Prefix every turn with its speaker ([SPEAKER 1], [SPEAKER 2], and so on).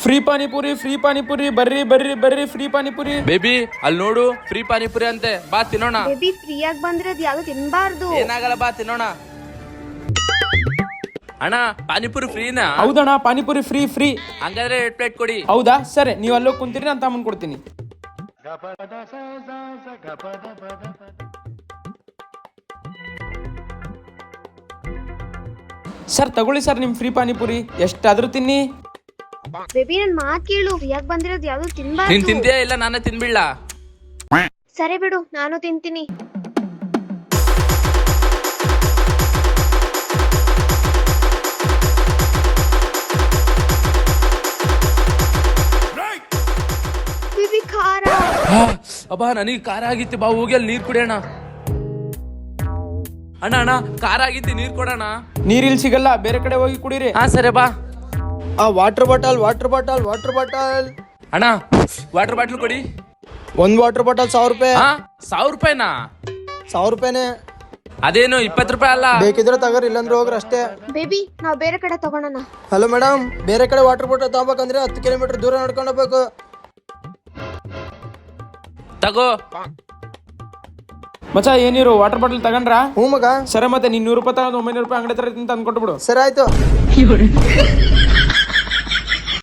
[SPEAKER 1] Free panipuri ಬರ್ರಿ ಬರ್ರಿ ಬರ್ರಿ ಫ್ರೀ ಪಾನಿಪುರಿ.
[SPEAKER 2] ಬೇಬಿ ಅಲ್ಲಿ ನೋಡು ಫ್ರೀ ಪಾನಿಪುರಿ ಅಂತೆ, ಬಾ ತಿನ್ನೋಣ.
[SPEAKER 3] ಬೇಬಿ ಫ್ರೀಯಾಗಿ ಬಂದ್ರೆ ಅದು ಯಾವ್ದು ತಿನ್ಬಾರ್ದು.
[SPEAKER 2] ಏನಾಗಲ್ಲ, ಬಾ ತಿನ್ನೋಣ. ಅಣ್ಣ ಪಾನಿಪುರಿ ಫ್ರೀನಾ?
[SPEAKER 1] ಹೌದಣ್ಣ, ಪಾನಿಪುರಿ ಫ್ರೀ.
[SPEAKER 2] ಹಂಗಾದ್ರೆ 2 ಪ್ಲೇಟ್ ಕೊಡಿ.
[SPEAKER 1] ಹೌದಾ, ಸರಿ, ನೀವು ಅಲ್ಲೋಗಿ ಕುಂತೀರಿ, ನಾನು ತಗೊಂಡ್ ಕೊಡ್ತೀನಿ. ಸರ್ ತಗೊಳ್ಳಿ ಸರ್ ನಿಮ್ ಫ್ರೀ ಪಾನಿಪುರಿ, ಎಷ್ಟಾದ್ರೂ ತಿನ್ನಿ.
[SPEAKER 3] ಬೇಬಿ ನನ್ ಮಾತ್ ಕೇಳು, ಫ್ರೀಯಾಗಿ ಬಂದಿರೋದು ಯಾವ್ದು
[SPEAKER 2] ನೀನ್
[SPEAKER 3] ತಿನ್ಬಾರ್ದು.
[SPEAKER 2] ತಿಂತೀಯಾ ಇಲ್ಲ ನಾನೇ ತಿನ್ಬಿಡ್ಲ?
[SPEAKER 3] ಸರಿ ಬಿಡು, ನಾನು ತಿಂತೀನಿ. ಬೇಬಿ ಖಾರ.
[SPEAKER 2] ಅಬ್ಬಾ ನನಗೆ ಖಾರ ಆಗಿತ್ತು, ಬಾ ಹೋಗಿ ಅಲ್ಲಿ ನೀರ್ ಕುಡಿಯೋಣ. ಅಣ್ಣ ಖಾರ ಆಗಿತ್ತು, ನೀರ್ ಕೊಡೋಣ.
[SPEAKER 1] ನೀರಿಲ್ ಸಿಗಲ್ಲ, ಬೇರೆ ಕಡೆ ಹೋಗಿ ಕುಡೀರಿ.
[SPEAKER 2] ಹಾ ಸರಿ ಬಾ.
[SPEAKER 4] ವಾಟರ್ ಬಾಟಲ್
[SPEAKER 2] ಅಣ್ಣ ವಾಟರ್ ಬಾಟ್ಲ್ ಕೊಡಿ.
[SPEAKER 4] ಒಂದ್ ವಾಟರ್ ಬಾಟಲ್ 1000 ರೂಪಾಯಿ.
[SPEAKER 2] ಹಾ 1000 ರೂಪಾಯಿನಾ?
[SPEAKER 4] 1000 ರೂಪಾಯಿನೇ.
[SPEAKER 2] ಅದೇನು 20 ರೂಪಾಯಿ ಅಲ್ಲ?
[SPEAKER 4] ಬೇಕಿದ್ರೆ ತಗೋರಿ, ಇಲ್ಲಂದ್ರೆ ಹೋಗ್ರಿ ಅಷ್ಟೇ.
[SPEAKER 3] ಬೇಬಿ ನಾವ್ ಬೇರೆ ಕಡೆ ತಗೊಳೋಣ.
[SPEAKER 4] ಹಲೋ ಮೇಡಮ್, ಬೇರೆ ಕಡೆ ವಾಟರ್ ಬಾಟಲ್ ತಗೋಬೇಕಂದ್ರೆ 10 ಕಿಲೋಮೀಟರ್ ದೂರ ನಡ್ಕೊಂಡು ಹೋಗ್ಬೇಕು.
[SPEAKER 2] ತಗೋ
[SPEAKER 1] ಮಚ್ಚ ಏನಿರು ವಾಟರ್ ಬಾಟಲ್ ತಗೊಂಡ್ರಾ?
[SPEAKER 4] ಹ್ಞೂ ಮಗ.
[SPEAKER 1] ಸರಿ, ಮತ್ತೆ ನೀನ್ 100 ರೂಪಾಯಿ ತಗೊಂಡು 900 ರೂಪಾಯಿ ಅಂಗಡಿ ತರ ತಂದು ಕೊಟ್ಬಿಡು.
[SPEAKER 4] ಸರಿ ಆಯ್ತು.